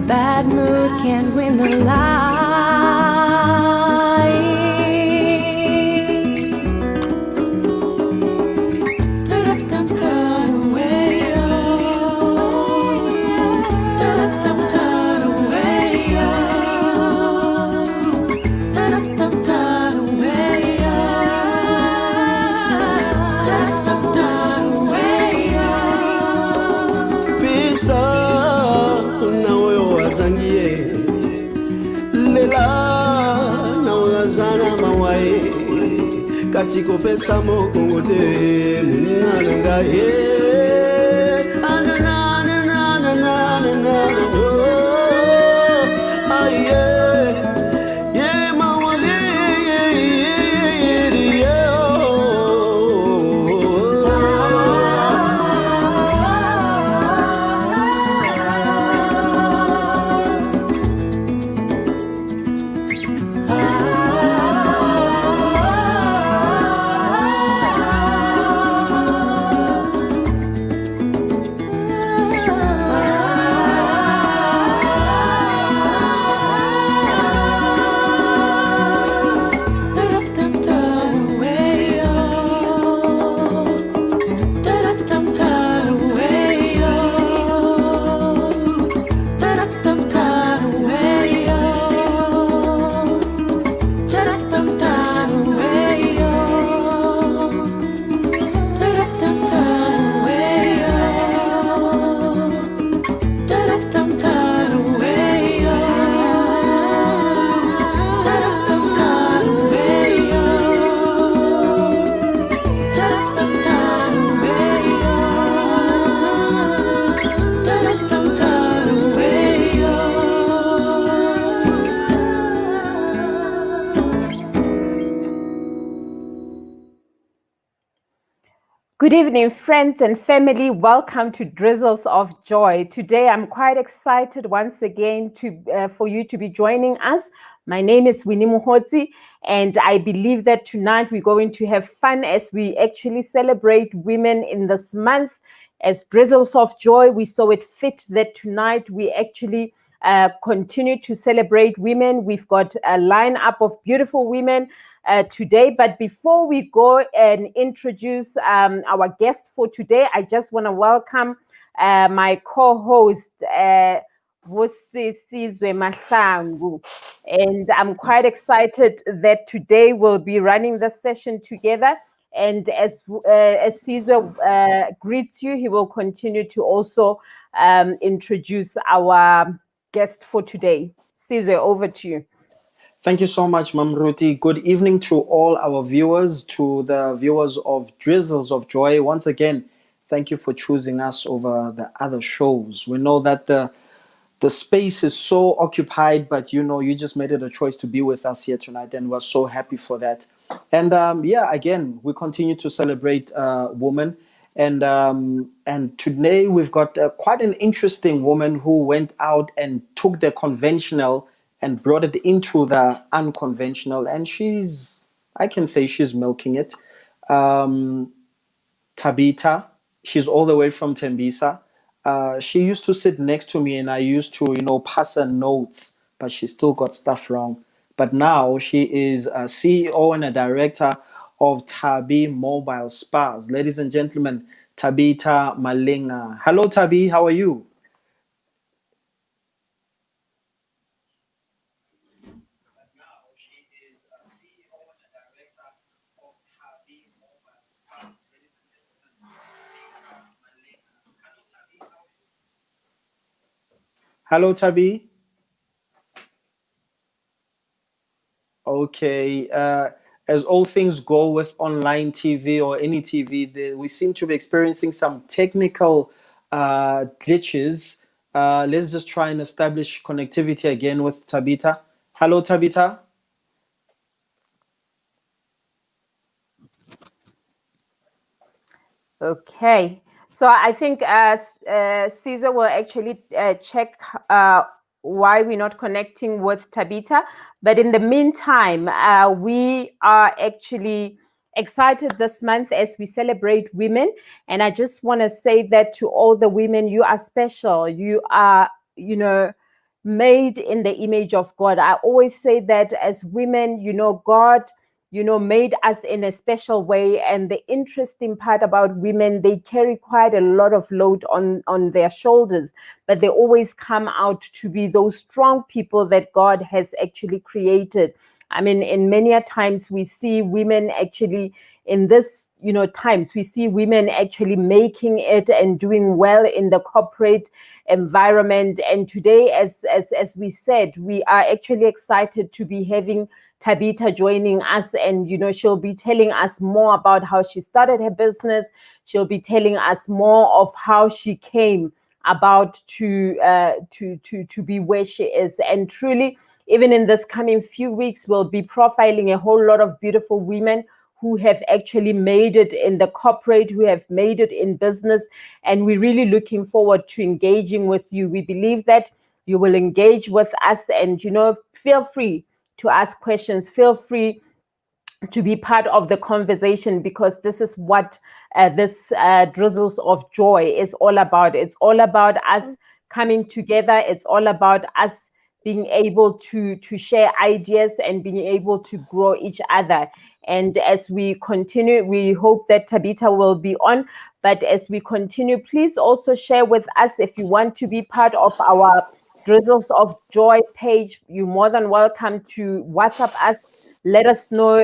bad mood can't win the light. Kasiko pesa mokongote munanga Good evening, friends and family. Welcome to Drizzles of Joy. Today, I'm quite excited once again for you to be joining us. My name is Winnie Muhotsi, and I believe that tonight we're going to have fun as we actually celebrate women in this month. As Drizzles of Joy, we saw it fit that tonight we actually continue to celebrate women. We've got a lineup of beautiful women today. But before we go and introduce our guest for today, I just want to welcome my co-host, Vusisizwe Mahlangu. And I'm quite excited that today we'll be running the session together. And as Sizwe greets you, he will continue to also introduce our guest for today. Sizwe, over to you. Thank you so much, Mamruti. Good evening to all our viewers, to the viewers of Drizzles of Joy. Once again, thank you for choosing us over the other shows. We know that the space is so occupied, but you just made it a choice to be with us here tonight, and we're so happy for that. And again, we continue to celebrate women. And today we've got quite an interesting woman who went out and took the conventional and brought it into the unconventional, and I can say she's milking it. Tabitha, she's all the way from Tembisa. She used to sit next to me and I used to, pass her notes, but she still got stuff wrong. But now she is a CEO and a director of Tabi Mobile Spas. Ladies and gentlemen, Tabitha Malinga. Hello, Tabi, how are you? Hello, Tabi. Okay. As all things go with online TV or any TV, we seem to be experiencing some technical glitches. Let's just try and establish connectivity again with Tabitha. Hello, Tabitha. Okay. So I think Caesar will actually check why we're not connecting with Tabitha. But in the meantime, we are actually excited this month as we celebrate women. And I just want to say that to all the women, you are special. You are, made in the image of God. I always say that as women, God, made us in a special way. And the interesting part about women, they carry quite a lot of load on their shoulders, but they always come out to be those strong people that God has actually created. I mean, in many times we see women actually in this times, we see women actually making it and doing well in the corporate environment. And today, as we said, we are actually excited to be having Tabitha joining us, and she'll be telling us more about how she started her business. She'll be telling us more of how she came about to be where she is. And truly, even in this coming few weeks, we'll be profiling a whole lot of beautiful women who have actually made it in the corporate, who have made it in business. And we're really looking forward to engaging with you. We believe that you will engage with us, and, feel free to ask questions. Feel free to be part of the conversation, because this is what this Drizzles of Joy is all about. It's all about us coming together. It's all about us being able to share ideas and being able to grow each other. And as we continue, we hope that Tabitha will be on. But as we continue, please also share with us if you want to be part of our Drizzles of Joy page. You're more than welcome to WhatsApp us. Let us know,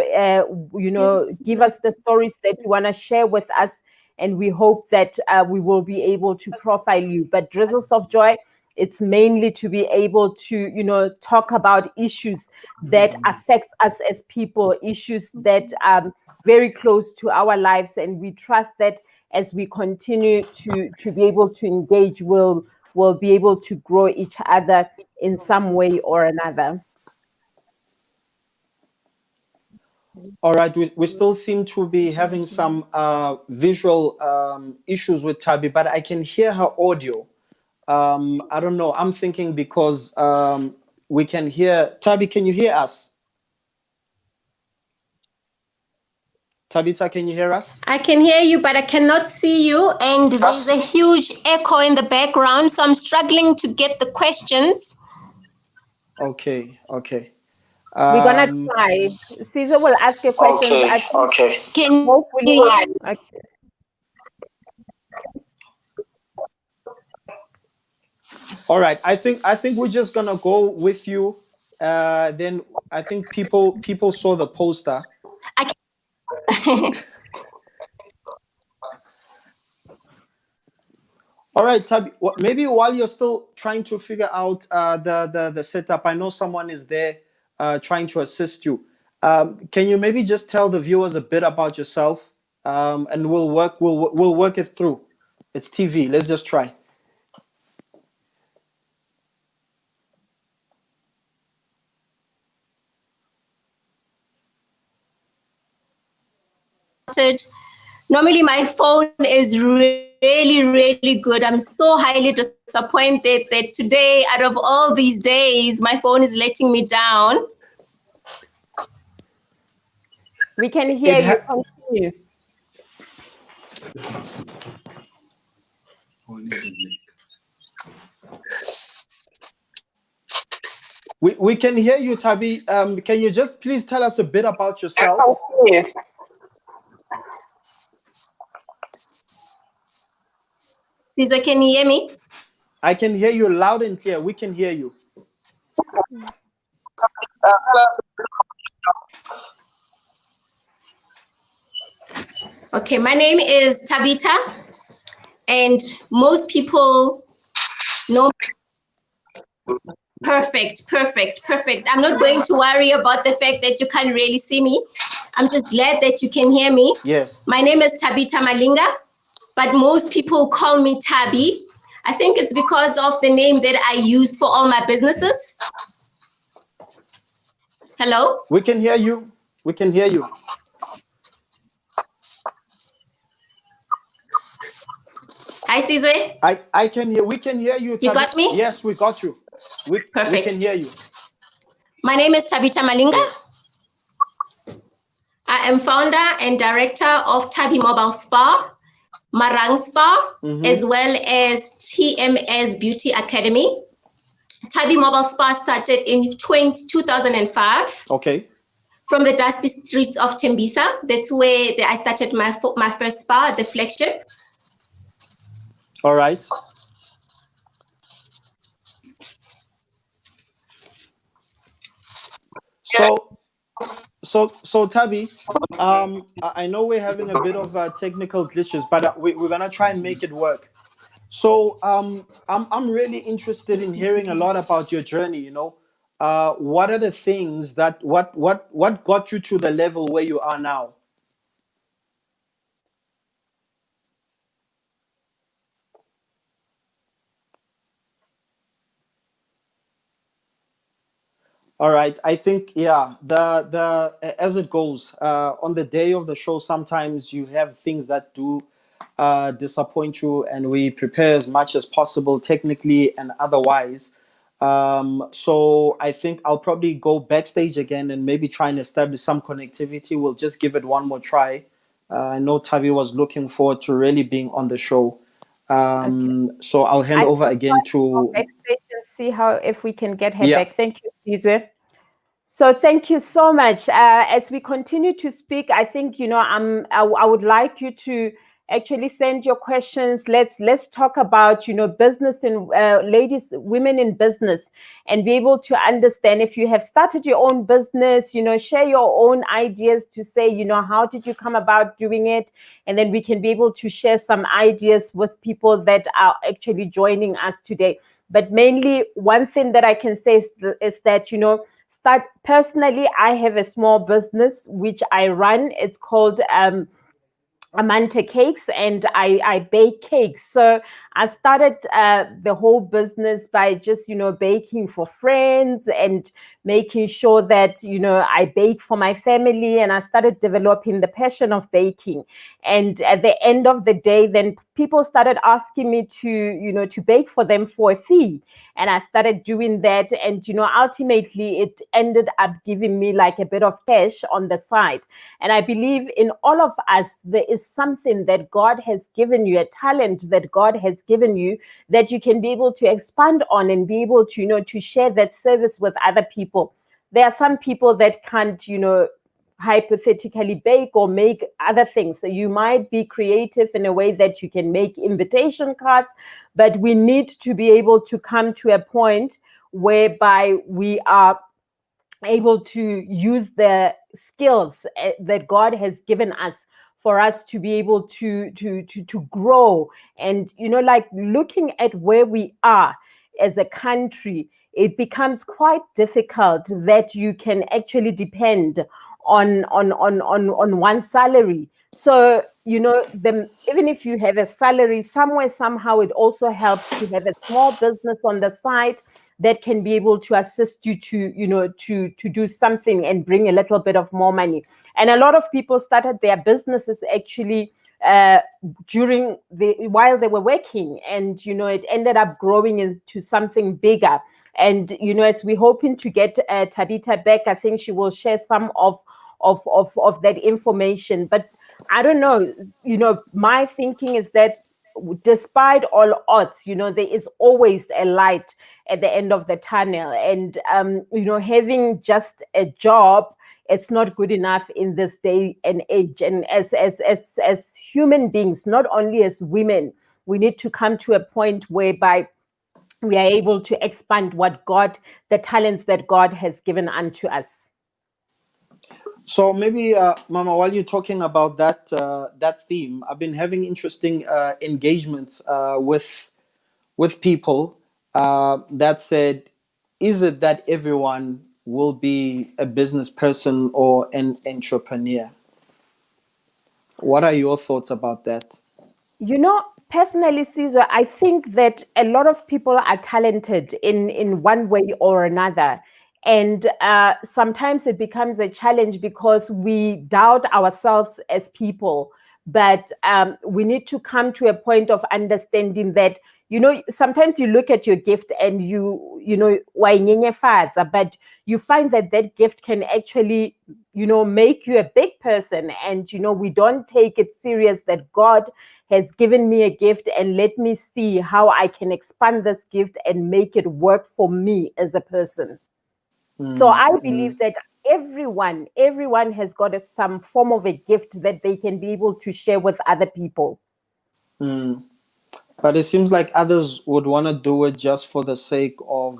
give us the stories that you want to share with us. And we hope that we will be able to profile you. But Drizzles of Joy, it's mainly to be able to, talk about issues that affects us as people, issues that are very close to our lives. And we trust that as we continue to be able to engage, we'll be able to grow each other in some way or another. All right, we still seem to be having some visual issues with Tabi, but I can hear her audio. I don't know. I'm thinking because we can hear. Tabi, can you hear us? Tabitha, can you hear us? I can hear you, but I cannot see you. And there's a huge echo in the background, so I'm struggling to get the questions. Okay. We're going to try. Caesar will ask a question. Okay. Can hopefully. Okay. All right. I think we're just gonna go with you. Then I think people saw the poster. All right, Tabi. Maybe while you're still trying to figure out the setup, I know someone is there trying to assist you. Can you maybe just tell the viewers a bit about yourself, and we'll work it through. It's TV. Let's just try. Normally my phone is really good. I'm so highly disappointed that today, out of all these days, my phone is letting me down. We can hear you. Continue. We can hear you, Tabi. Can you just please tell us a bit about yourself? Caesar, can you hear me? I can hear you loud and clear. We can hear you. Okay, my name is Tabitha, and most people know. Perfect. I'm not going to worry about the fact that you can't really see me. I'm just glad that you can hear me. Yes. My name is Tabitha Malinga, but most people call me Tabi. I think it's because of the name that I used for all my businesses. Hello? We can hear you. Hi, Caesar. I can hear. We can hear you, Tabi. You got me? Yes, we got you. Perfect. We can hear you. My name is Tabitha Malinga. Yes. I am founder and director of Tabi Mobile Spa, Marang Spa, as well as TMS Beauty Academy. Tabi Mobile Spa started in 2005. Okay. From the dusty streets of Tembisa. That's where I started my first spa, the flagship. All right. So Tabi, I know we're having a bit of technical glitches, but we're gonna try and make it work. So I'm really interested in hearing a lot about your journey. You know, what are the things that what got you to the level where you are now? All right. I think the as it goes on the day of the show, sometimes you have things that do disappoint you, and we prepare as much as possible, technically and otherwise. So I think I'll probably go backstage again and maybe try and establish some connectivity. We'll just give it one more try. I know Tavi was looking forward to really being on the show. So I'll hand over again to backstage and see how if we can get her Yeah. back. Thank you, Sizwe. So thank you so much. As we continue to speak, I think I would like you to actually send your questions. Let's talk about business and ladies, women in business, and be able to understand if you have started your own business. Share your own ideas to say how did you come about doing it, and then we can be able to share some ideas with people that are actually joining us today. But mainly, one thing that I can say is that start personally. I have a small business which I run. It's called Amante Cakes, and I bake cakes. So I started the whole business by just baking for friends and making sure that I bake for my family, and I started developing the passion of baking. And at the end of the day, then people started asking me to bake for them for a fee, and I started doing that. And ultimately it ended up giving me like a bit of cash on the side. And I believe in all of us there is something that God has given you, a talent that God has given you, that you can be able to expand on and be able to to share that service with other people. There are some people that can't hypothetically bake or make other things. So you might be creative in a way that you can make invitation cards, but we need to be able to come to a point whereby we are able to use the skills that God has given us for us to be able to grow. And like looking at where we are as a country, it becomes quite difficult that you can actually depend on one salary. So even if you have a salary somewhere, somehow it also helps to have a small business on the side that can be able to assist you to do something and bring a little bit of more money. And a lot of people started their businesses actually while they were working, and it ended up growing into something bigger. And as we're hoping to get Tabitha back, I think she will share some of that information. But I don't know, my thinking is that despite all odds, there is always a light at the end of the tunnel. And having just a job, it's not good enough in this day and age. And as human beings, not only as women, we need to come to a point whereby we are able to expand the talents that God has given unto us. So maybe, Mama, while you're talking about that theme, I've been having interesting engagements with people that said, is it that everyone will be a business person or an entrepreneur? What are your thoughts about that? Personally, Caesar, I think that a lot of people are talented in one way or another. And sometimes it becomes a challenge because we doubt ourselves as people. But we need to come to a point of understanding that, sometimes you look at your gift and but you find that gift can actually, make you a big fake person, and we don't take it serious that God has given me a gift, and let me see how I can expand this gift and make it work for me as a person. So I believe that everyone has got some form of a gift that they can be able to share with other people. But it seems like others would want to do it just for the sake of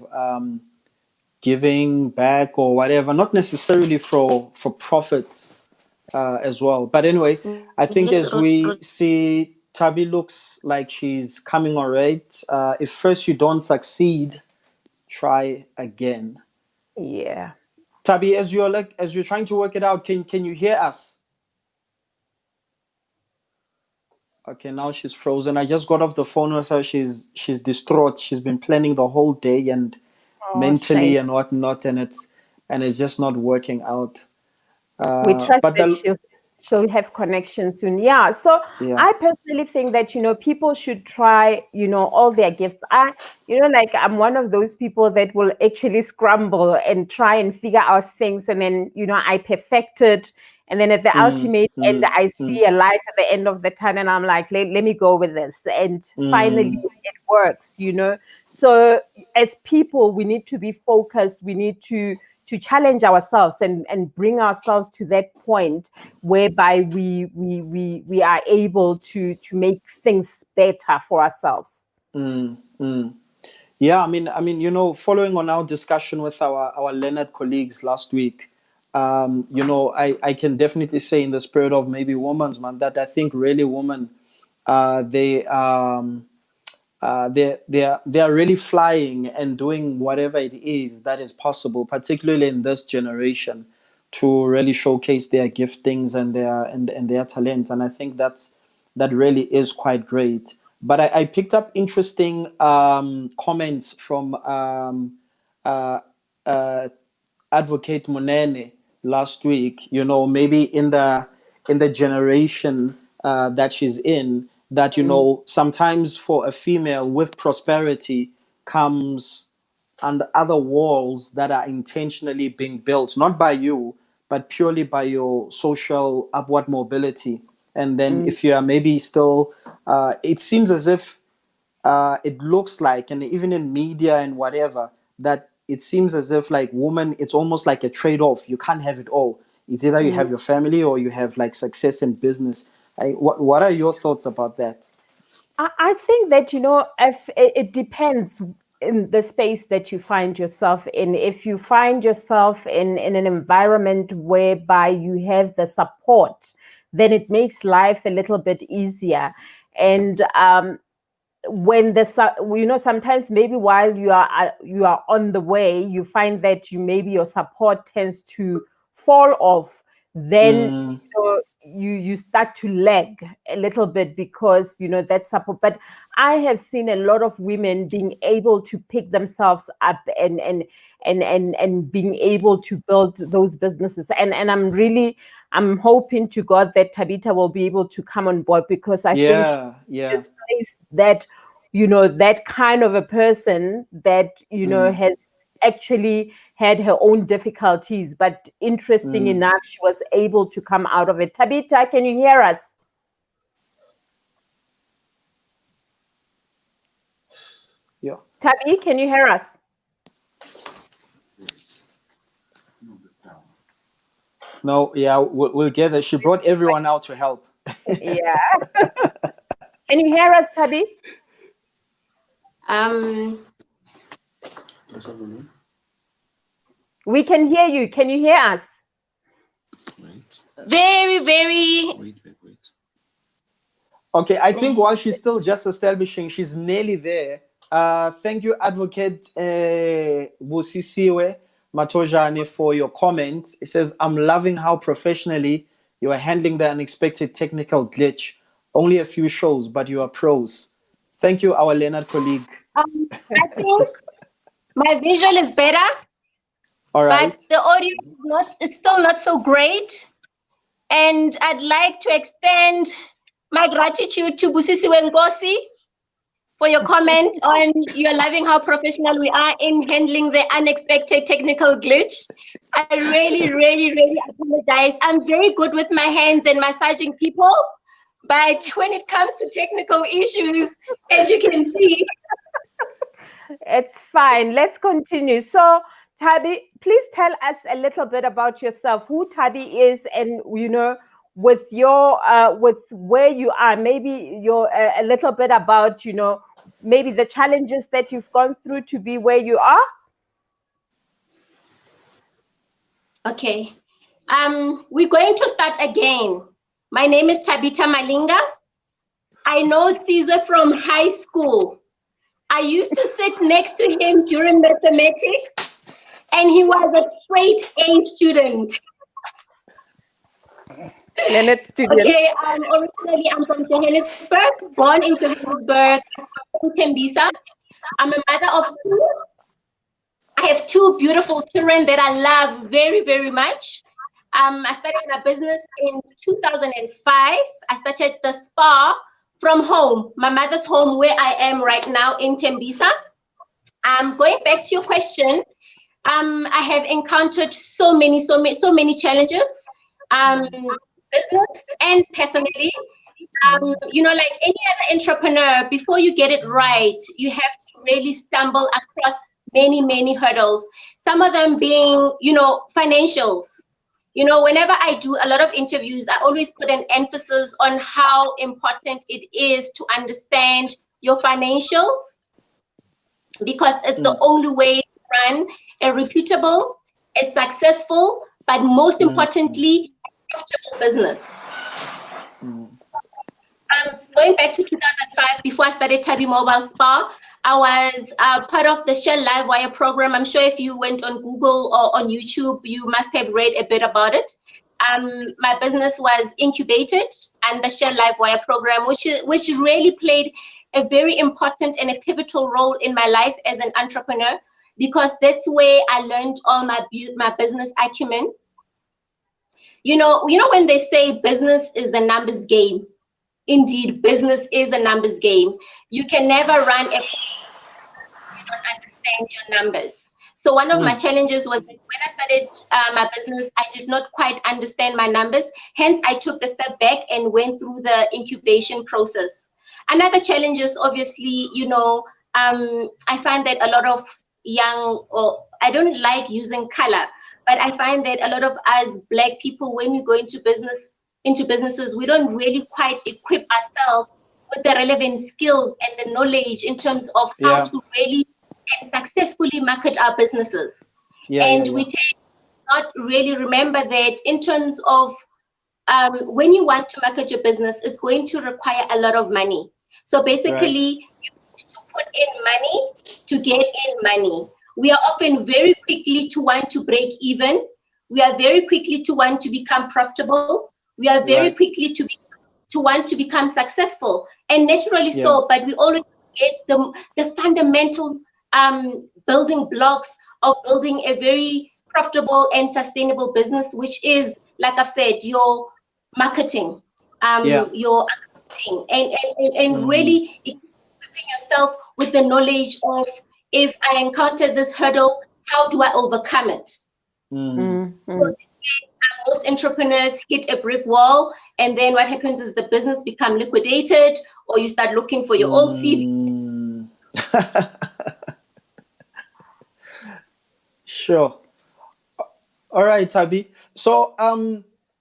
giving back or whatever, not necessarily for profit as well. But anyway, I think as we see, Tabi looks like she's coming all right. If first you don't succeed, try again. Yeah. Tabi, as you're trying to work it out, can you hear us? Okay, now she's frozen. I just got off the phone with her. She's distraught. She's been planning the whole day and mentally and whatnot, and it's just not working out. We trust that she'll have connection soon. Yeah. So I personally think that people should try all their gifts. I'm one of those people that will actually scramble and try and figure out things, and then I perfect it. And then at the ultimate end, I see a light at the end of the tunnel, and I'm like, let me go with this. And finally, it works, So as people, we need to be focused. We need to challenge ourselves and bring ourselves to that point whereby we are able to make things better for ourselves. Yeah, I mean, following on our discussion with our Leonard colleagues last week, I can definitely say in the spirit of maybe women's man that I think really women, they are really flying and doing whatever it is that is possible, particularly in this generation, to really showcase their giftings and their talents. And I think that really is quite great. But I picked up interesting comments from Advocate Monene last week. Maybe in the generation that she's in, that sometimes for a female with prosperity comes under other walls that are intentionally being built, not by you, but purely by your social upward mobility. And then if you are maybe still, it seems as if it looks like, and even in media and whatever, that it seems as if like woman, it's almost like a trade-off. You can't have it all. It's either you have your family or you have like success in business. What are your thoughts about that? I think that, if it depends in the space that you find yourself in. If you find yourself in an environment whereby you have the support, then it makes life a little bit easier. And when sometimes maybe while you are on the way, you find that maybe your support tends to fall off, then you start to lag a little bit because that support. But I have seen a lot of women being able to pick themselves up and being able to build those businesses, and I'm hoping to God that Tabitha will be able to come on board, because I think this place that that kind of a person that has actually had her own difficulties, but interesting enough, she was able to come out of it. Tabitha, can you hear us? Yeah. Tabi, can you hear us? No, yeah, we'll get it. She brought everyone out to help. Yeah. Can you hear us, Tabi? We can hear you. Can you hear us? Very, very. Wait. Okay, I think while she's still just establishing, she's nearly there. Thank you, Advocate Busisiwe Matojane, for your comments. It says, I'm loving how professionally you are handling the unexpected technical glitch. Only a few shows, but you are pros. Thank you, our Leonard colleague. I think my visual is better. All right. But the audio is still not so great. And I'd like to extend my gratitude to Busisiwe Nkosi for your comment on you're loving how professional we are in handling the unexpected technical glitch. I really, really, really apologize. I'm very good with my hands and massaging people, but when it comes to technical issues, as you can see, It's fine. Let's continue. So, Tabi, please tell us a little bit about yourself, who Tabi is, and with your with where you are. Maybe you're a little bit about maybe the challenges that you've gone through to be where you are. okay. We're going to start again. My name is Tabitha Malinga. I know Caesar from high school. I used to sit next to him during mathematics, and he was a straight A student. Leonard student. Okay, originally I'm from Johannesburg, born in Johannesburg, from Tembisa. I'm a mother of two. I have two beautiful children that I love very, very much. I started my business in 2005. I started the spa from home, my mother's home, where I am right now in Tembisa. Going back to your question, I have encountered so many challenges, business and personally. Like any other entrepreneur, before you get it right, you have to really stumble across many hurdles. Some of them being, financials. Whenever I do a lot of interviews, I always put an emphasis on how important it is to understand your financials, because it's the only way to run a reputable, a successful, but most importantly, profitable business. Going back to 2005, before I started Tabi Mobile Spa, I was part of the Shell Livewire program. I'm sure if you went on Google or on YouTube, you must have read a bit about it. My business was incubated and the Shell Livewire program, which really played a very important and a pivotal role in my life as an entrepreneur, because that's where I learned all my business acumen. When they say business is a numbers game, indeed, business is a numbers game. You can never run if you don't understand your numbers. So one of my challenges was that when I started my business, I did not quite understand my numbers. Hence, I took the step back and went through the incubation process. Another challenge is obviously, I find that a lot of I don't like using color, but I find that a lot of us Black people, when we go into businesses, we don't really quite equip ourselves with the relevant skills and the knowledge in terms of how to really and successfully market our businesses. We tend to not really remember that in terms of when you want to market your business, it's going to require a lot of money. So basically, you need to put in money to get in money. We are often very quickly to want to break even. We are very quickly to want to become profitable. We are very quickly to want to become successful, and naturally so, but we always get the fundamental building blocks of building a very profitable and sustainable business, which is, like I've said, your marketing, your accounting, and really equipping yourself with the knowledge of, if I encounter this hurdle, how do I overcome it? So most entrepreneurs hit a brick wall, and then what happens is the business become liquidated, or you start looking for your old CV. Sure. All right, Tabi. So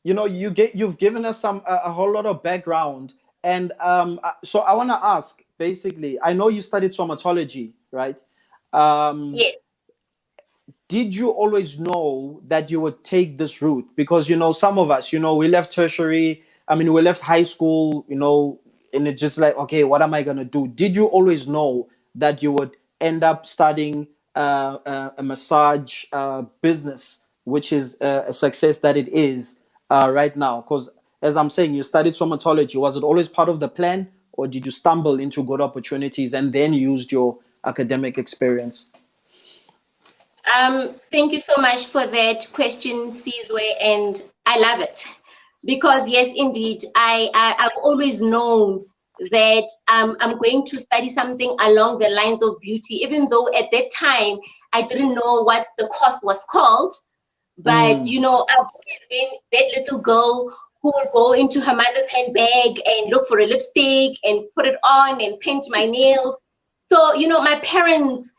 you've given us a whole lot of background, and so I want to ask, basically, I know you studied somatology, right? Yes. Did you always know that you would take this route? Because, some of us, we left tertiary, we left high school, and it's just like, okay, what am I going to do? Did you always know that you would end up studying a massage business, which is a success that it is right now? Because as I'm saying, you studied somatology. Was it always part of the plan, or did you stumble into good opportunities and then used your academic experience? Thank you so much for that question, Sizwe, and I love it, because yes, indeed, I've always known that I'm going to study something along the lines of beauty, even though at that time I didn't know what the course was called. But you know, I've always been that little girl who would go into her mother's handbag and look for a lipstick and put it on and paint my nails. So, you know, my parents,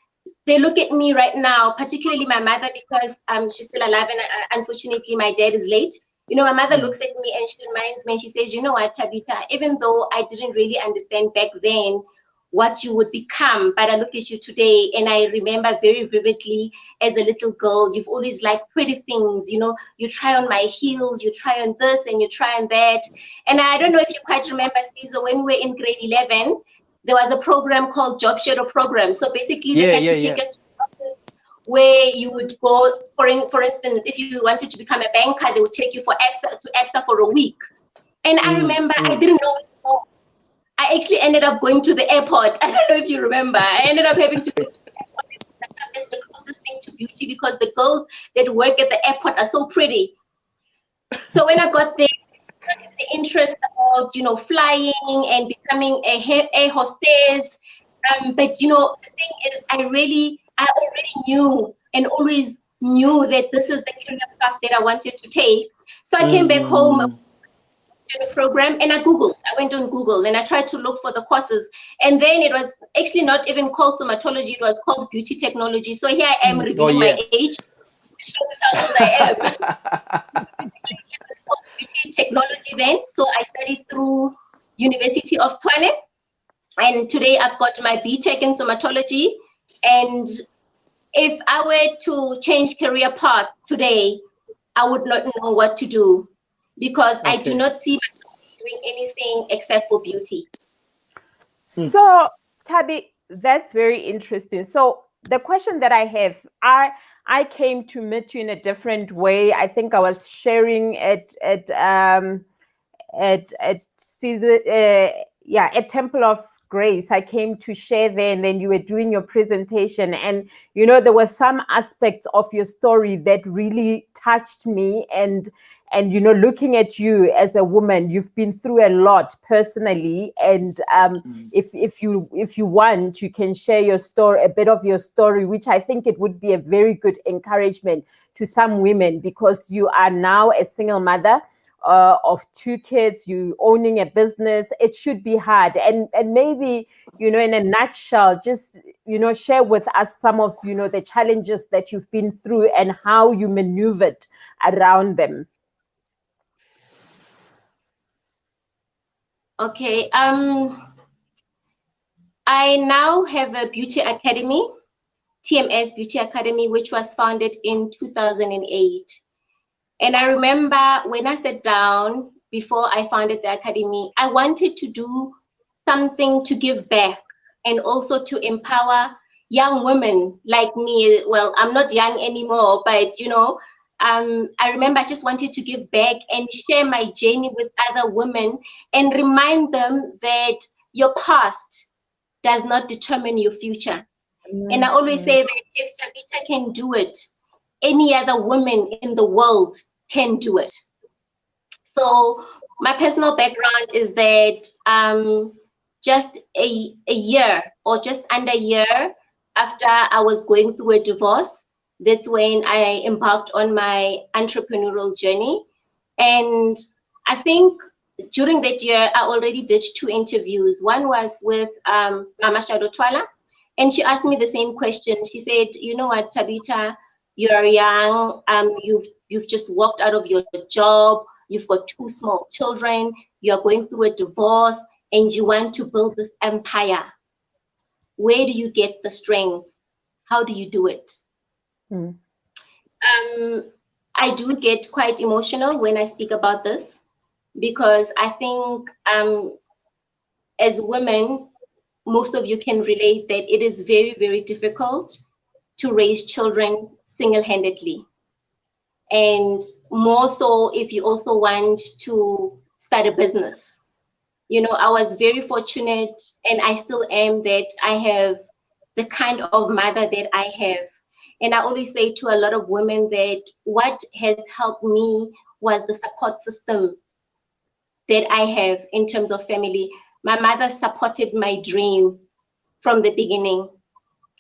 they look at me right now, particularly my mother, because she's still alive, and unfortunately my dad is late. You know, my mother looks at me and she reminds me and she says, you know what, Tabitha, even though I didn't really understand back then what you would become, but I look at you today and I remember very vividly as a little girl, you've always liked pretty things, you know, you try on my heels, you try on this and you try on that. And I don't know if you quite remember, Caesar, when we were in grade 11, there was a program called Job Shadow Program. So basically they had to take us to where you would go, for instance, if you wanted to become a banker, they would take you to EXA for a week. And I remember I didn't know. I actually ended up going to the airport. I don't know if you remember. I ended up having to go to the airport. That's the closest thing to beauty, because the girls that work at the airport are so pretty. So when I got there, the interest about, you know, flying and becoming a air hostess. But you know, the thing is, I already knew and always knew that this is the career path that I wanted to take. So I came back home to the program and I went on Google and I tried to look for the courses. And then it was actually not even called somatology, it was called beauty technology. So here I am revealing my age, which shows how old I am. It was called beauty technology then. So I studied through University of Tshwane. And today I've got my BTech in somatology. And if I were to change career path today, I would not know what to do, because I do not see myself doing anything except for beauty. So, Tabi, that's very interesting. So the question that I have, I came to meet you in a different way. I think I was sharing at Temple of Grace. I came to share there, and then you were doing your presentation, and you know, there were some aspects of your story that really touched me, and you know, looking at you as a woman, you've been through a lot personally, and if you want, you can share your story, a bit of your story, which I think it would be a very good encouragement to some women, because you are now a single mother of 2 kids, you owning a business. It should be hard, and maybe, you know, in a nutshell, just, you know, share with us some of, you know, the challenges that you've been through and how you maneuvered around them. Okay, I now have a beauty academy, TMS Beauty Academy, which was founded in 2008. And I remember when I sat down before I founded the academy, I wanted to do something to give back and also to empower young women like me. Well, I'm not young anymore, but you know, I remember I just wanted to give back and share my journey with other women and remind them that your past does not determine your future. And I always say that if Tabitha can do it, any other woman in the world can do it. So my personal background is that just a year or just under a year after I was going through a divorce, that's when I embarked on my entrepreneurial journey. And I think during that year, I already did 2 interviews. One was with Mama Shadow Twala, and she asked me the same question. She said, you know what, Tabitha, you're young, you've just walked out of your job, you've got 2 small children, you're going through a divorce, and you want to build this empire. Where do you get the strength? How do you do it? I do get quite emotional when I speak about this, because I think as women, most of you can relate that it is very, very difficult to raise children single-handedly. And more so if you also want to start a business. You know, I was very fortunate, and I still am, that I have the kind of mother that I have. And I always say to a lot of women that what has helped me was the support system that I have in terms of family. My mother supported my dream from the beginning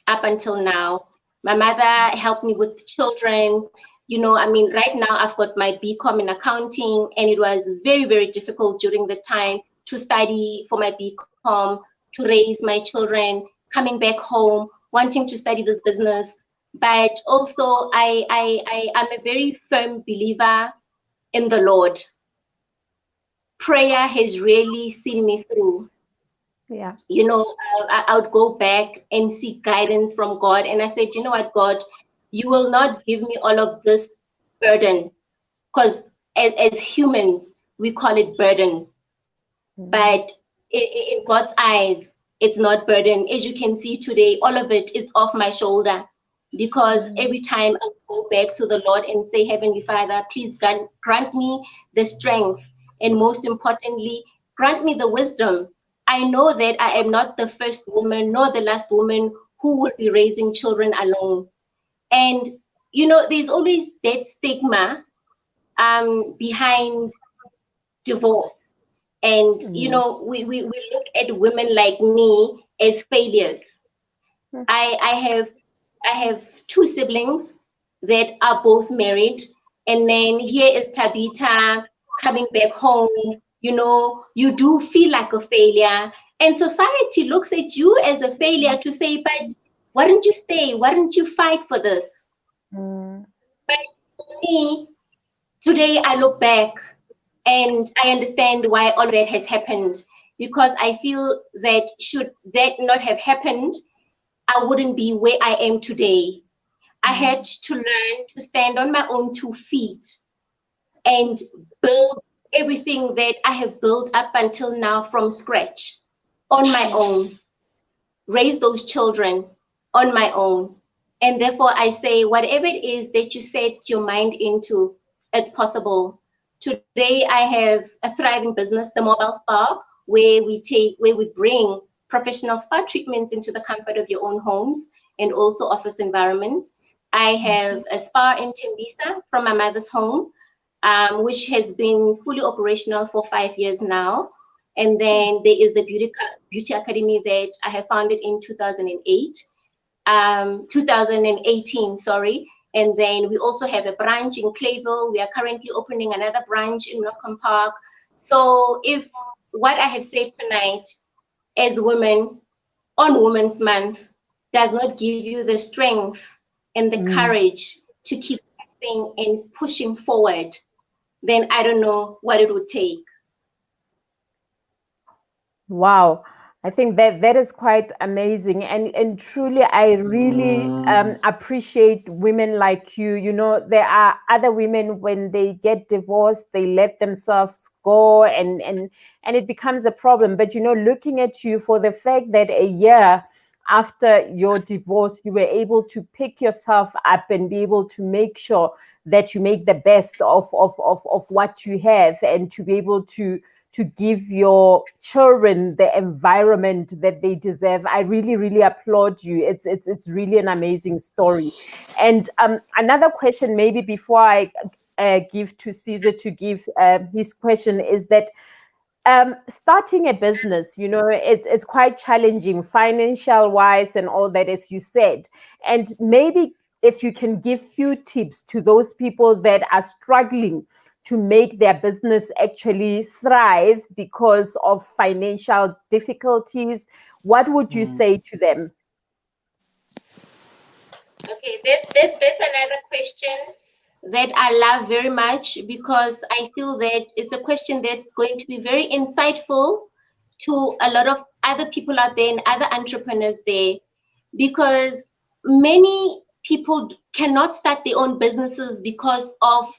up until now. My mother helped me with children. You know, I mean, right now I've got my BCom in accounting, and it was very, very difficult during the time to study for my BCom, to raise my children, coming back home, wanting to study this business. But also, I am a very firm believer in the Lord. Prayer has really seen me through. Yeah. You know, I would go back and seek guidance from God. And I said, you know what, God, you will not give me all of this burden, because as humans, we call it burden. But in God's eyes, it's not burden. As you can see today, all of it is off my shoulder, because every time I go back to the Lord and say, Heavenly Father, please grant me the strength, and most importantly, grant me the wisdom. I know that I am not the first woman nor the last woman who will be raising children alone. And, you know, there's always that stigma behind divorce. And, you know, we look at women like me as failures. I have two siblings that are both married. And then here is Tabitha coming back home. You know, you do feel like a failure. And society looks at you as a failure to say, but why don't you stay? Why don't you fight for this? But for me, today I look back and I understand why all that has happened, because I feel that should that not have happened, I wouldn't be where I am today. I had to learn to stand on my own 2 feet and build everything that I have built up until now from scratch on my own, raise those children on my own. And therefore I say, whatever it is that you set your mind into, it's possible. Today I have a thriving business, the Mobile Spa, where we bring professional spa treatments into the comfort of your own homes and also office environments. I have a spa in Tembisa from my mother's home, which has been fully operational for 5 years now. And then there is the Beauty Academy that I have founded in 2018, sorry. And then we also have a branch in Clayville. We are currently opening another branch in Norcom Park. So if what I have said tonight as women on Women's Month does not give you the strength and the courage to keep pressing and pushing forward, then I don't know what it would take. Wow. I think that is quite amazing, and truly I really appreciate women like you. You know, there are other women, when they get divorced, they let themselves go and it becomes a problem. But you know, looking at you, for the fact that a year after your divorce, you were able to pick yourself up and be able to make sure that you make the best of what you have, and to be able to give your children the environment that they deserve. I really, really applaud you. It's really an amazing story. And another question, maybe before I give to Caesar to give his question, is that starting a business, you know, it's quite challenging financial wise and all that, as you said. And maybe if you can give few tips to those people that are struggling to make their business actually thrive because of financial difficulties, what would you say to them? Okay, that's another question that I love very much, because I feel that it's a question that's going to be very insightful to a lot of other people out there and other entrepreneurs there, because many people cannot start their own businesses because of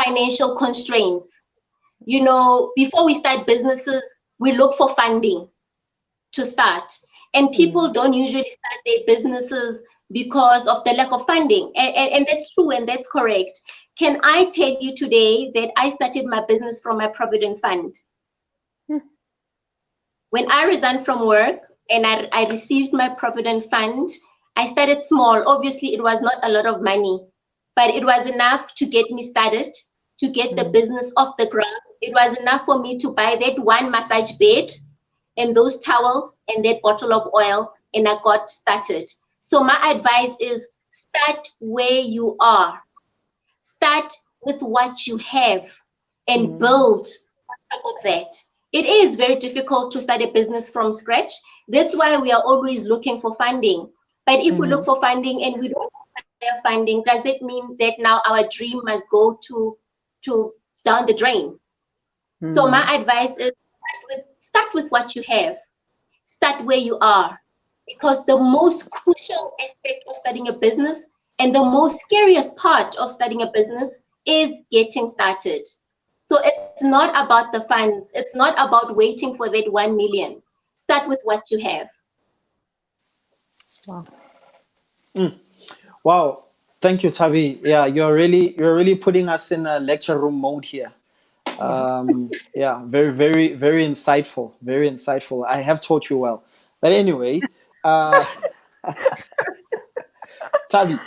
financial constraints. You know, before we start businesses, we look for funding to start. And people don't usually start their businesses because of the lack of funding. And that's true, and that's correct. Can I tell you today that I started my business from my Provident Fund? When I resigned from work and I received my Provident Fund, I started small. Obviously, it was not a lot of money, but it was enough to get me started, to get the business off the ground. It was enough for me to buy that one massage bed and those towels and that bottle of oil, and I got started. So my advice is start where you are. Start with what you have and build on top of that. It is very difficult to start a business from scratch. That's why we are always looking for funding. But if we look for funding and we don't have funding, does that mean that now our dream must go to down the drain? So my advice is start with what you have. Start where you are. Because the most crucial aspect of starting a business and the most scariest part of starting a business is getting started. So it's not about the funds. It's not about waiting for that 1 million. Start with what you have. Wow. Wow. Thank you, Tavi. Yeah, you're really putting us in a lecture room mode here. Yeah, very, very, very insightful. Very insightful. I have taught you well. But anyway, Tavi,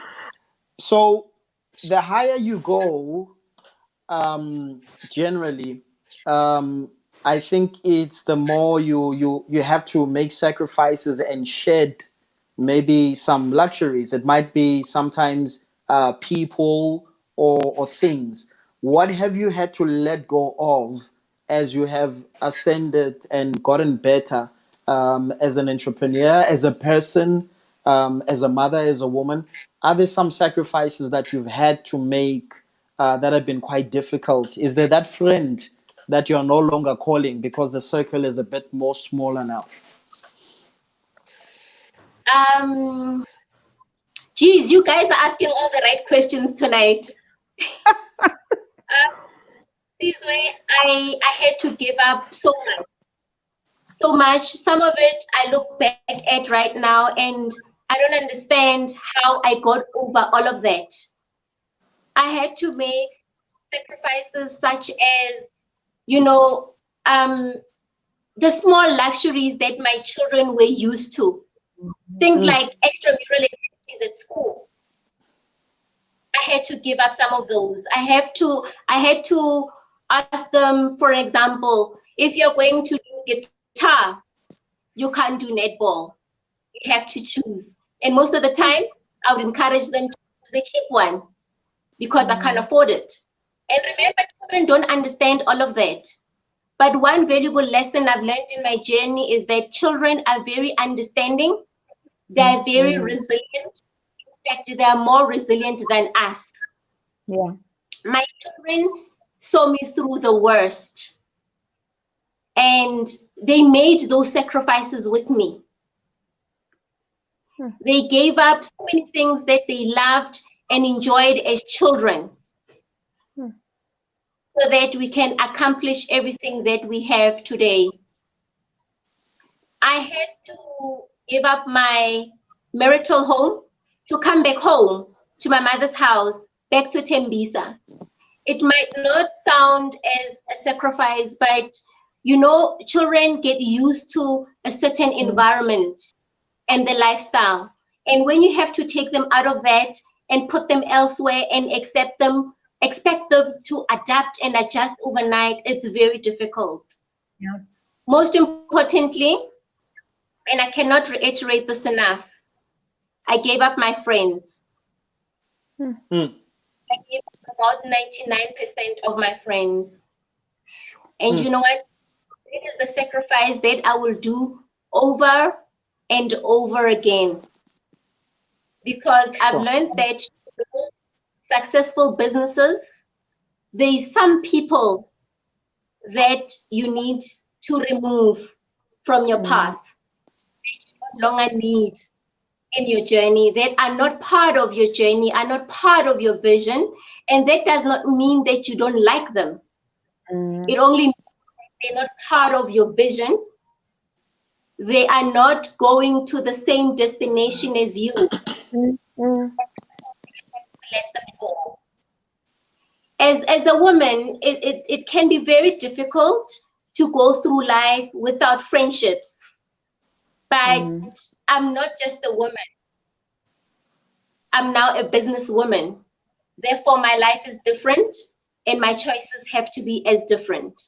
so the higher you go, generally, I think it's the more you have to make sacrifices and shed maybe some luxuries. It might be sometimes people or things. What have you had to let go of as you have ascended and gotten better as an entrepreneur, as a person, as a mother, as a woman? Are there some sacrifices that you've had to make that have been quite difficult? Is there that friend that you're no longer calling because the circle is a bit more smaller now? Geez, you guys are asking all the right questions tonight. This way, I had to give up so much. Some of it I look back at right now, and I don't understand how I got over all of that. I had to make sacrifices such as, the small luxuries that my children were used to. Things like extramural activities at school. I had to give up some of those. I had to ask them, for example, if you're going to do guitar, you can't do netball. You have to choose. And most of the time, I would encourage them to do the cheap one because I can't afford it. And remember, children don't understand all of that. But one valuable lesson I've learned in my journey is that children are very understanding. They're very resilient. In fact, they are more resilient than us. Yeah. My children saw me through the worst. And they made those sacrifices with me. They gave up so many things that they loved and enjoyed as children so that we can accomplish everything that we have today. I had to give up my marital home to come back home to my mother's house, back to Tembisa. It might not sound as a sacrifice, but children get used to a certain environment and the lifestyle. And when you have to take them out of that and put them elsewhere and expect them to adapt and adjust overnight, it's very difficult. Yeah. Most importantly, and I cannot reiterate this enough, I gave up my friends. I gave up about 99% of my friends. And you know what? It is the sacrifice that I will do over and over again. Because I've learned that successful businesses, there's some people that you need to remove from your path that you no longer need in your journey, that are not part of your journey, are not part of your vision. And that does not mean that you don't like them. It only means they're not part of your vision. They are not going to the same destination as you. Let them go. As a woman, it can be very difficult to go through life without friendships. But I'm not just a woman. I'm now a businesswoman. Therefore, my life is different and my choices have to be as different.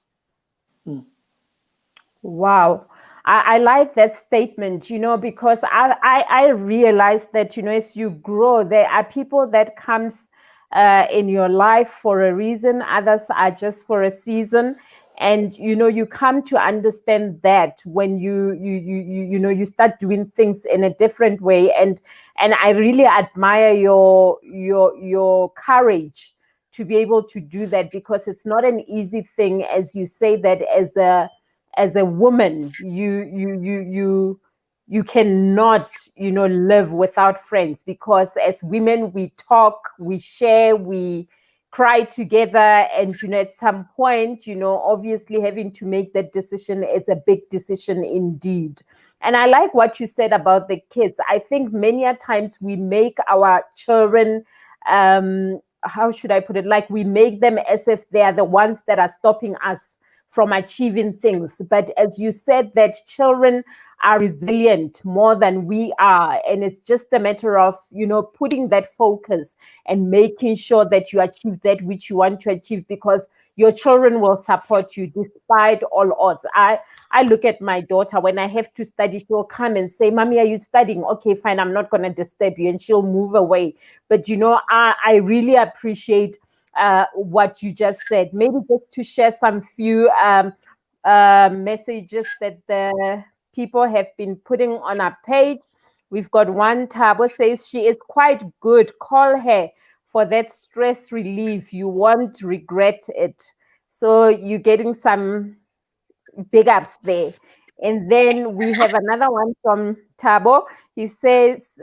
Wow. I like that statement, because I realize that, as you grow, there are people that comes in your life for a reason, others are just for a season. And you come to understand that when you start doing things in a different way. And I really admire your courage to be able to do that, because it's not an easy thing, as you say, that as a woman, you cannot, live without friends, because as women, we talk, we share, we cry together. And, at some point, obviously having to make that decision, it's a big decision indeed. And I like what you said about the kids. I think many a times we make our children, how should I put it? Like, we make them as if they are the ones that are stopping us from achieving things. But as you said, that children are resilient more than we are. And it's just a matter of, putting that focus and making sure that you achieve that which you want to achieve, because your children will support you despite all odds. I look at my daughter, when I have to study, she'll come and say, "Mommy, are you studying?" "Okay, fine, I'm not going to disturb you." And she'll move away. But, I really appreciate what you just said. Maybe just to share some few messages that the people have been putting on our page. We've got one. Tabo says she is quite good. Call her for that stress relief. You won't regret it. So you're getting some big ups there. And then we have another one from Tabo. He says,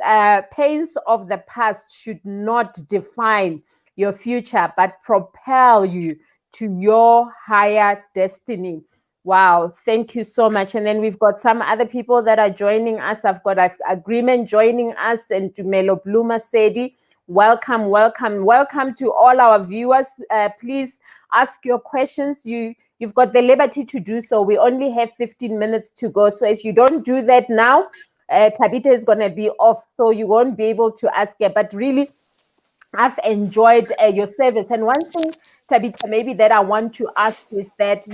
pains of the past should not define your future, but propel you to your higher destiny. Wow, thank you so much. And then we've got some other people that are joining us. I've got Agreement joining us, and Tumelo Bluma Sedi. Welcome to all our viewers. Please ask your questions. You've got the liberty to do so. We only have 15 minutes to go. So if you don't do that now, Tabitha is going to be off, so you won't be able to ask her. But really, I've enjoyed your service. And one thing, Tabitha, maybe that I want to ask is that,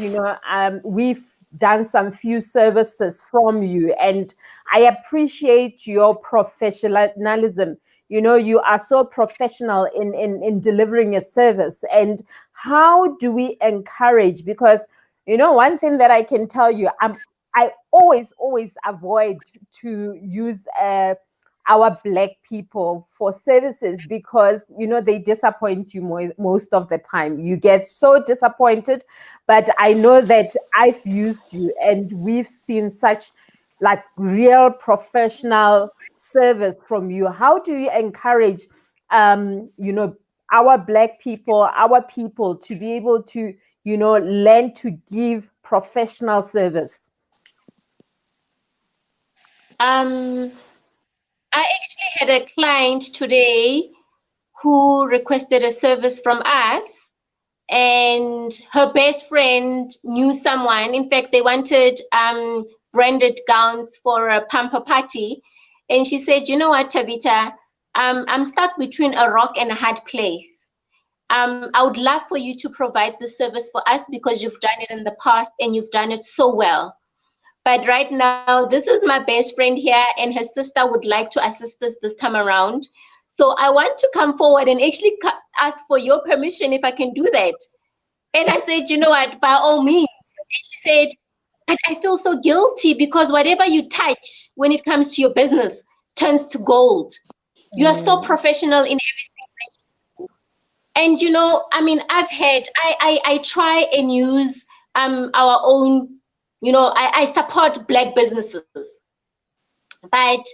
we've done some few services from you, and I appreciate your professionalism. You are so professional in delivering a service. And how do we encourage? Because, one thing that I can tell you, I always avoid to use our Black people for services, because they disappoint you most of the time. You get so disappointed. But I know that I've used you, and we've seen such like real professional service from you. How do you encourage our Black people, our people, to be able to learn to give professional service? I actually had a client today who requested a service from us, and her best friend knew someone. In fact, they wanted branded gowns for a pamper party. And she said, "You know what, Tabitha, I'm stuck between a rock and a hard place. I would love for you to provide the service for us, because you've done it in the past and you've done it so well. But right now, this is my best friend here, and her sister would like to assist us this time around. So I want to come forward and actually ask for your permission if I can do that." And I said, "You know what, by all means." And she said, "But I feel so guilty, because whatever you touch when it comes to your business turns to gold. You are so professional in everything that you do." And I try and use our own, I support Black businesses. But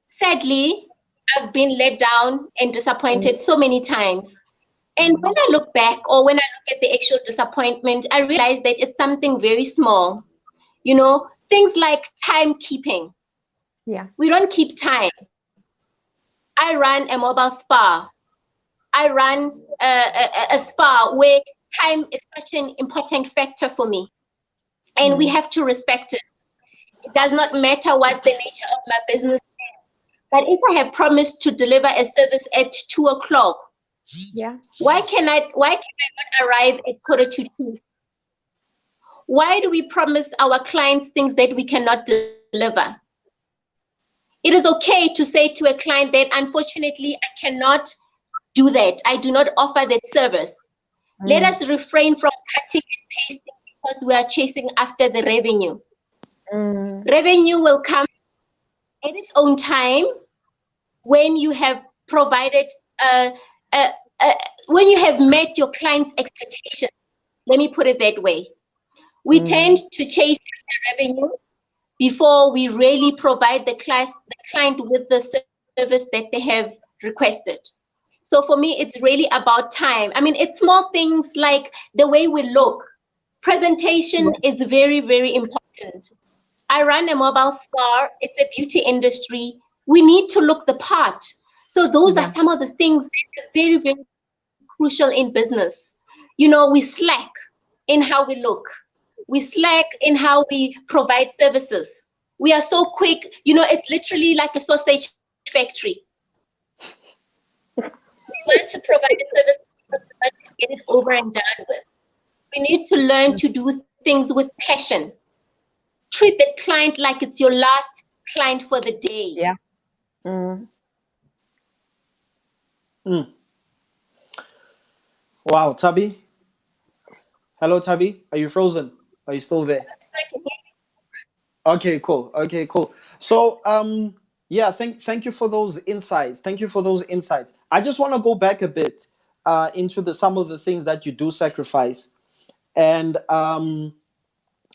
sadly, I've been let down and disappointed so many times. And when I look back, or when I look at the actual disappointment, I realize that it's something very small. Things like timekeeping. Yeah. We don't keep time. I run a mobile spa. I run a spa where time is such an important factor for me. And we have to respect it. It does not matter what the nature of my business is. But if I have promised to deliver a service at 2 o'clock, yeah, why can I not arrive at 1:45? Why do we promise our clients things that we cannot deliver? It is okay to say to a client that unfortunately I cannot do that. I do not offer that service. Let us refrain from cutting and pasting because we are chasing after the revenue. Revenue will come at its own time when you have provided, when you have met your client's expectations. Let me put it that way. We tend to chase the revenue before we really provide the client with the service that they have requested. So for me, it's really about time. I mean, it's small things like the way we look. Presentation is very, very important. I run a mobile store. It's a beauty industry. We need to look the part. So those are some of the things that are very, very crucial in business. You know, we slack in how we look. We slack in how we provide services. We are so quick. You know, it's literally like a sausage factory. We want to provide a service, but we want to get it over and done with. We need to learn to do things with passion. Treat the client like it's your last client for the day. Yeah. Wow, Tabby. Hello, Tabby. Are you frozen? Are you still there? Okay, cool. Okay, cool. So, yeah, thank you for those insights. Thank you for those insights. I just want to go back a bit into some of the things that you do sacrifice, and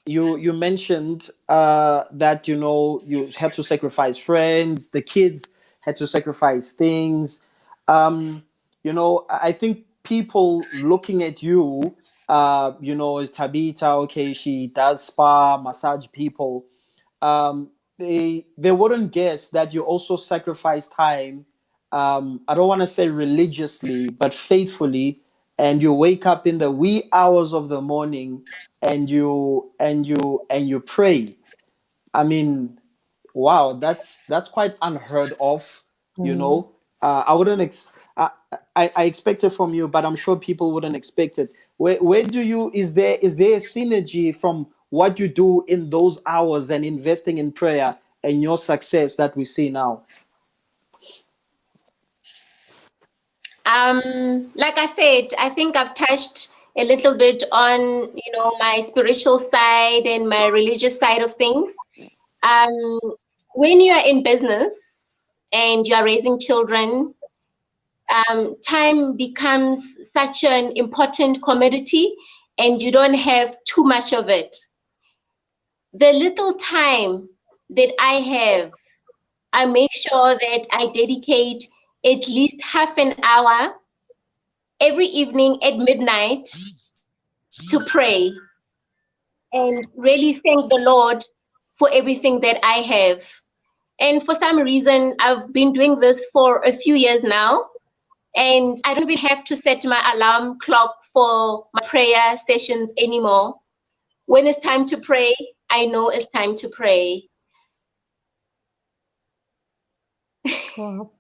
you mentioned that you had to sacrifice friends, the kids had to sacrifice things. I think people looking at you, as Tabitha, okay, she does spa, massage people. They wouldn't guess that you also sacrifice time. I don't want to say religiously, but faithfully, and you wake up in the wee hours of the morning and you pray. I mean, wow, that's quite unheard of. I wouldn't I expect it from you, but I'm sure people wouldn't expect it. Where do you, is there a synergy from what you do in those hours and investing in prayer and your success that we see now? Like I said, I think I've touched a little bit on, my spiritual side and my religious side of things. When you are in business and you are raising children, time becomes such an important commodity and you don't have too much of it. The little time that I have, I make sure that I dedicate at least half an hour every evening at midnight to pray and really thank the Lord for everything that I have. And for some reason, I've been doing this for a few years now, and I don't even have to set my alarm clock for my prayer sessions anymore. When it's time to pray, I know it's time to pray. Wow.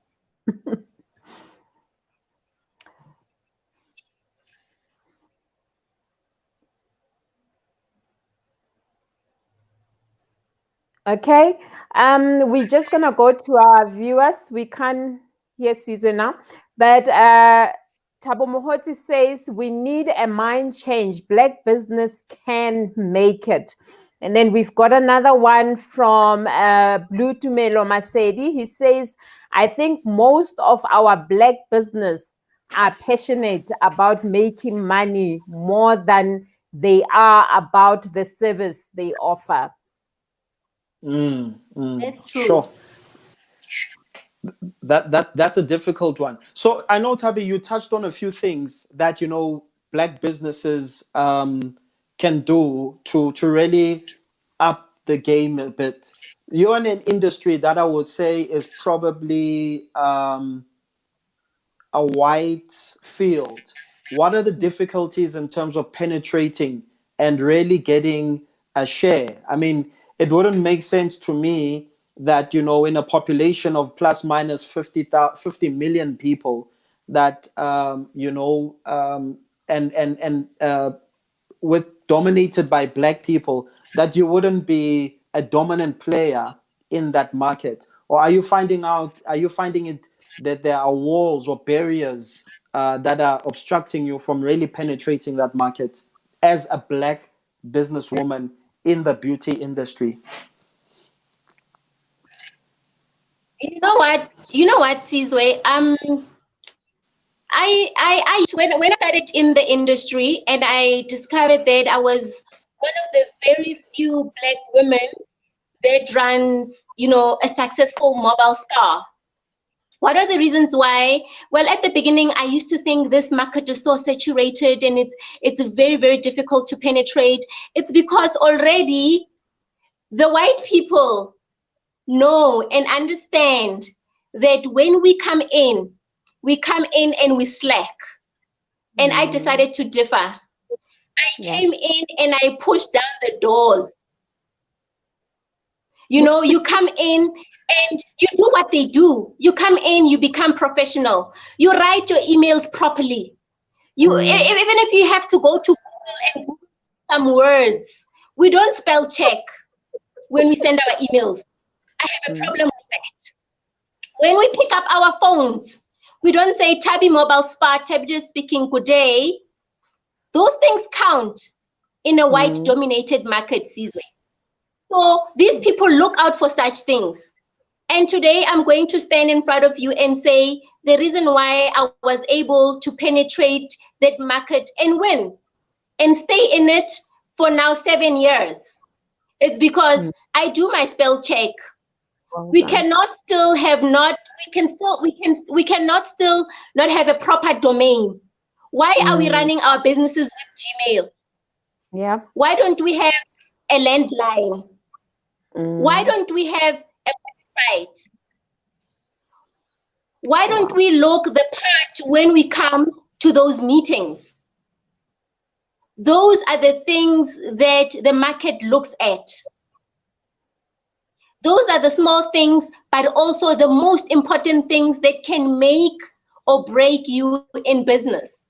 Okay, we're just gonna go to our viewers. We can't hear Caesar now, but Thabo Mohoti says we need a mind change. Black business can make it. And then we've got another one from Blue Tumelo Masedi. He says, I think most of our black business are passionate about making money more than they are about the service they offer. That's true. Sure. That's a difficult one. So I know, Tabi, you touched on a few things that black businesses can do to really up the game a bit. You're in an industry that I would say is probably a white field. What are the difficulties in terms of penetrating and really getting a share? I mean, it wouldn't make sense to me that, in a population of plus minus 50 million people, that, dominated by black people, that you wouldn't be a dominant player in that market? Or are you finding it that there are walls or barriers that are obstructing you from really penetrating that market as a black businesswoman in the beauty industry? You know what, Sizwe? When I started in the industry and I discovered that I was one of the very few black women that runs, a successful mobile store. What are the reasons why? Well, at the beginning, I used to think this market is so saturated and it's very, very difficult to penetrate. It's because already the white people know and understand that when we come in and we slack. And I decided to differ. I came in and I pushed down the doors. You come in and you do what they do. You come in, you become professional. You write your emails properly. Even if you have to go to Google and Google some words, we don't spell check when we send our emails. I have a problem with that. When we pick up our phones, we don't say Tabby Mobile Spa, Tabby speaking, good day. Those things count in a white-dominated market, Sizwe. So these people look out for such things. And today I'm going to stand in front of you and say the reason why I was able to penetrate that market and win and stay in it for now 7 years. It's because I do my spell check. We cannot still not have a proper domain. Why are we running our businesses with Gmail? Yeah. Why don't we have a landline? Why don't we have a website? Why don't we look the part when we come to those meetings? Those are the things that the market looks at. Those are the small things, but also the most important things that can make or break you in business.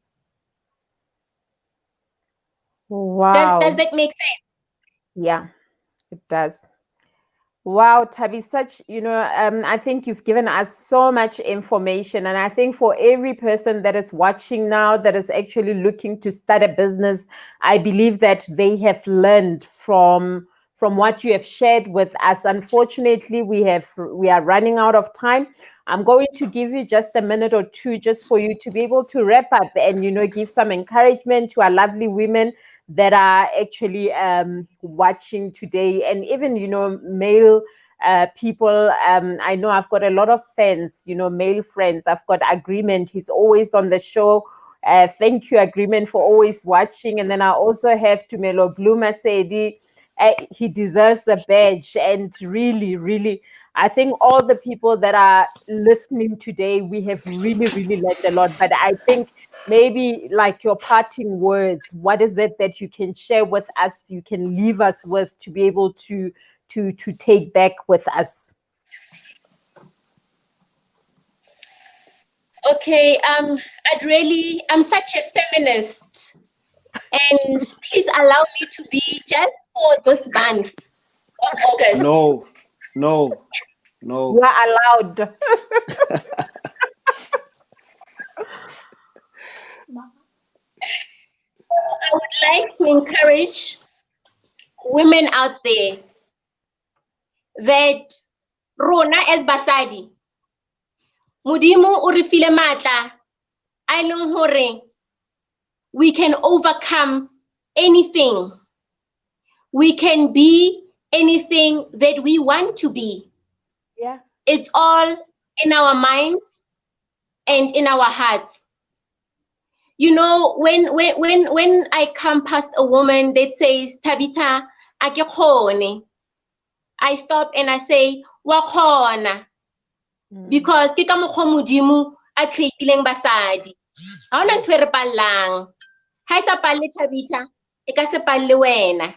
Wow. Does that make sense? Yeah, it does. Wow, Tabby, I think you've given us so much information. And I think for every person that is watching now, that is actually looking to start a business, I believe that they have learned from what you have shared with us. Unfortunately, we are running out of time. I'm going to give you just a minute or two just for you to be able to wrap up and, give some encouragement to our lovely women that are actually watching today, and even, male people. I know I've got a lot of friends, male friends. I've got Agreement. He's always on the show. Thank you, Agreement, for always watching. And then I also have Tumelo Bluma Sedi. He deserves a badge. And really, really, I think all the people that are listening today, we have really, really learned a lot. But I think maybe like your parting words, what is it that you can share with us, you can leave us with to be able to take back with us? Okay, I'm such a feminist, and please allow me to be just for this month of August. No. You are allowed. I would like to encourage women out there that Rona as basadi, Modimo o re file matla a eleng hore we can overcome anything. We can be anything that we want to be. Yeah. It's all in our minds and in our hearts. When I come past a woman that says, Tabita, ake khone, I stop and I say, wa khona. Because ke ka mokgwa Modimo a creatileng basadi. Ha hona ntho e re pallang. Ha e sa palle Tabita, e ka se palle wena.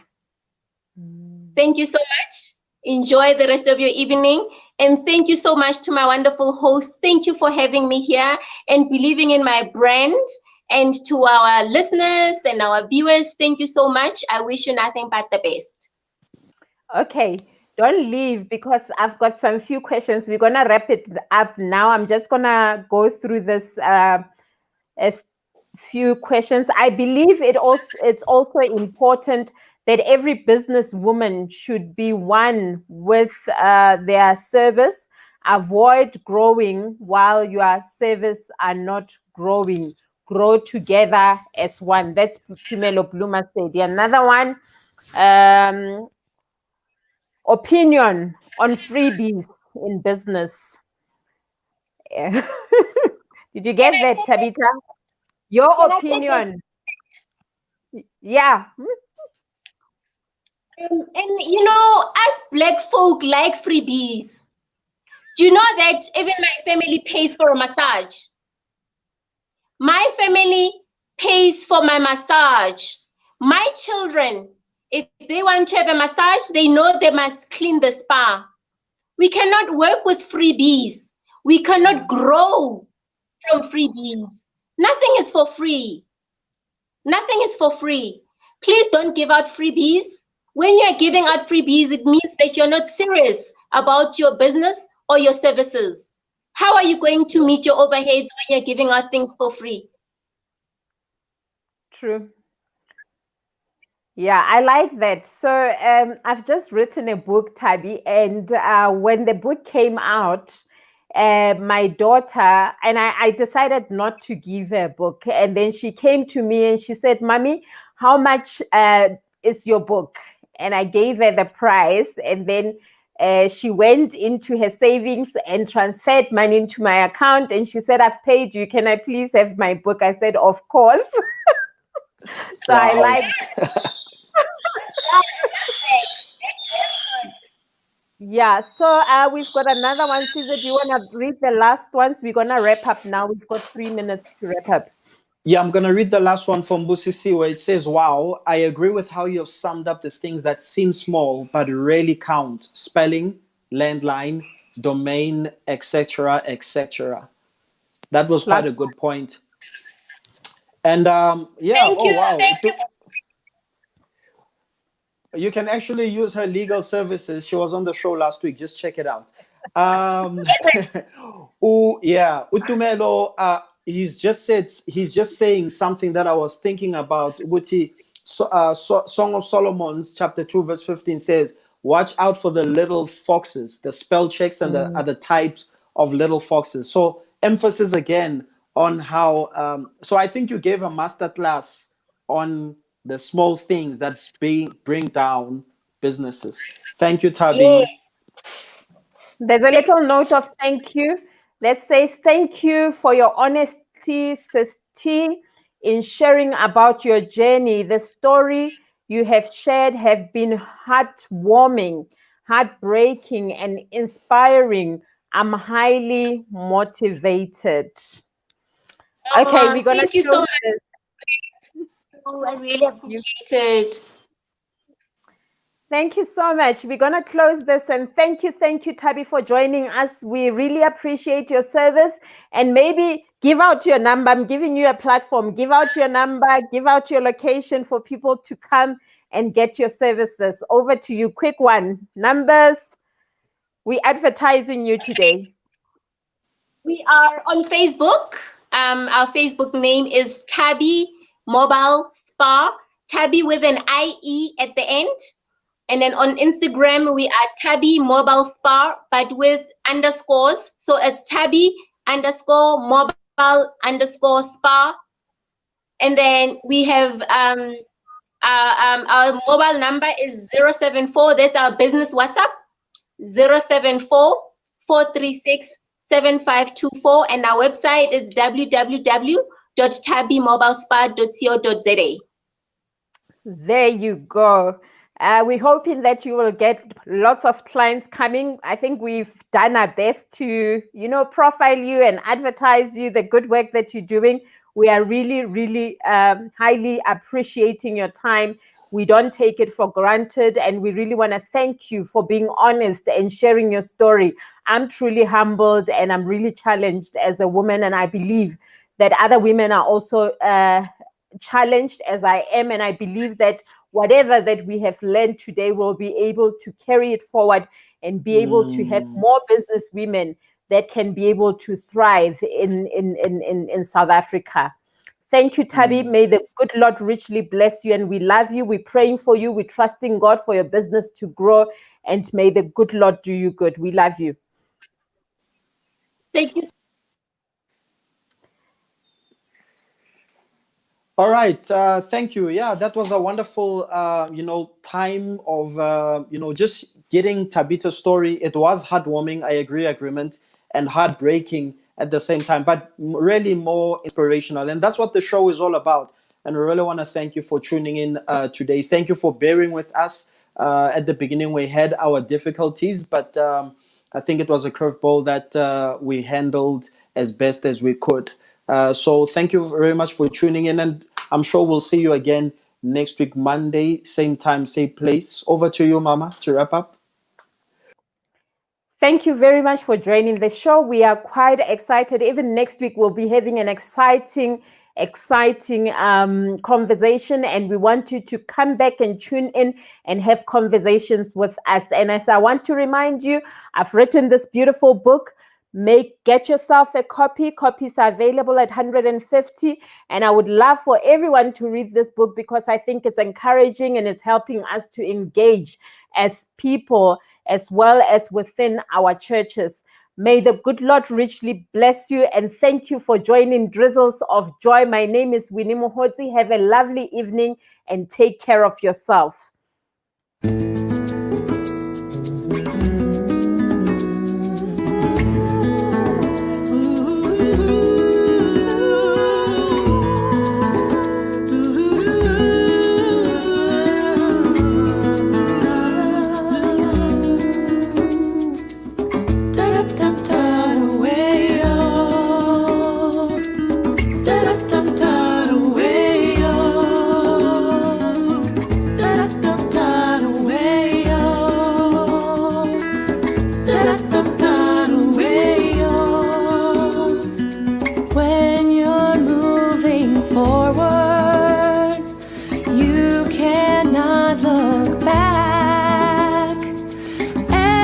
Thank you so much. Enjoy the rest of your evening. And thank you so much to my wonderful host. Thank you for having me here and believing in my brand And to our listeners and our viewers, thank you so much. I wish you nothing but the best. Okay, don't leave because I've got some few questions. We're gonna wrap it up now. I'm just gonna go through this as few questions. I believe it's also important that every businesswoman should be one with their service. Avoid growing while your service are not growing. Grow together as one. That's Tumelo Bluma said. Another one, opinion on freebies in business. Did you get that, Tabitha? Your Can I take that? opinion. Yeah. And you know, us black folk like freebies. Do you know that even my family pays for a massage? My family pays for my massage. My children, if they want to have a massage, they know they must clean the spa. We cannot work with freebies. We cannot grow from freebies. Nothing is for free. Nothing is for free. Please don't give out freebies. When you're giving out freebies, it means that you're not serious about your business or your services. How are you going to meet your overheads when you're giving out things for free? True. Yeah, I like that. So I've just written a book, Tabi, and when the book came out, my daughter and I decided not to give her a book. And then she came to me and she said, "Mommy, how much is your book?" And I gave her the price. And then she went into her savings and transferred money into my account. And she said, "I've paid you. Can I please have my book?" I said, "Of course." So Wow. I like. Yeah, so we've got another one. Caesar, do you want to read the last ones? We're going to wrap up now. We've got 3 minutes to wrap up. Yeah, I'm going to read the last one from Busisi where it says, "Wow, I agree with how you have summed up the things that seem small but really count. Spelling, landline, domain, etc., etc." That was quite a good point. And yeah, Thank you. wow. Thank you. You can actually use her legal services. She was on the show last week. Just check it out. Yeah, Utumelo, he's just saying something that I was thinking about. Song of Solomon's chapter 2 verse 15 says, "Watch out for the little foxes." The spell checks and the other types of little foxes. So emphasis again on how. So I think you gave a master class on the small things that bring down businesses. Thank you, Tabi. Yes. There's a little note of thank you that says, "Thank you for your honesty, Sis T, in sharing about your journey. The story you have shared have been heartwarming, heartbreaking, and inspiring. I'm highly motivated." Okay, we're going to thank you so much. this. Oh, I really appreciate it. Thank you so much. We're going to close this, and thank you, Tabi, for joining us. We really appreciate your service, and maybe give out your number. I'm giving you a platform. Give out your number, give out your location for people to come and get your services. Over to you. Quick one. Numbers. We're advertising you today. We are on Facebook. Our Facebook name is Tabi Mobile Spa. Tabi with an IE at the end. And then on Instagram, we are Tabi Mobile Spa, but with underscores. So it's Tabi _mobile _spa. And then we have our mobile number is 074. That's our business WhatsApp. 074 436 7524. And our website is www.tabimobilespa.co.za. There you go. We're hoping that you will get lots of clients coming. I think we've done our best to, profile you and advertise you, the good work that you're doing. We are really, really highly appreciating your time. We don't take it for granted, and we really want to thank you for being honest and sharing your story. I'm truly humbled, and I'm really challenged as a woman, and I believe that other women are also challenged as I am. And I believe that whatever that we have learned today, we'll be able to carry it forward and be able to have more business women that can be able to thrive in South Africa. Thank you, Tabi. May the good Lord richly bless you, and we love you. We're praying for you. We're trusting God for your business to grow, and may the good Lord do you good. We love you. Thank you. All right, thank you. Yeah, that was a wonderful, time of, just getting Tabitha's story. It was heartwarming, I agree, agreement, and heartbreaking at the same time, but really more inspirational. And that's what the show is all about. And we really want to thank you for tuning in today. Thank you for bearing with us. At the beginning, we had our difficulties, but I think it was a curveball that we handled as best as we could. So thank you very much for tuning in, and I'm sure we'll see you again next week, Monday, same time, same place. Over to you, Mama, to wrap up. Thank you very much for joining the show. We are quite excited. Even next week, we'll be having an exciting conversation, and we want you to come back and tune in and have conversations with us. And as I want to remind you, I've written this beautiful book. Get yourself a copy. Copies are available at 150, and I would love for everyone to read this book because I think it's encouraging and it's helping us to engage as people as well as within our churches. May the good Lord richly bless you, and thank you for joining Drizzles of Joy. My name is Winnie Muhotsi. Have a lovely evening and take care of yourself.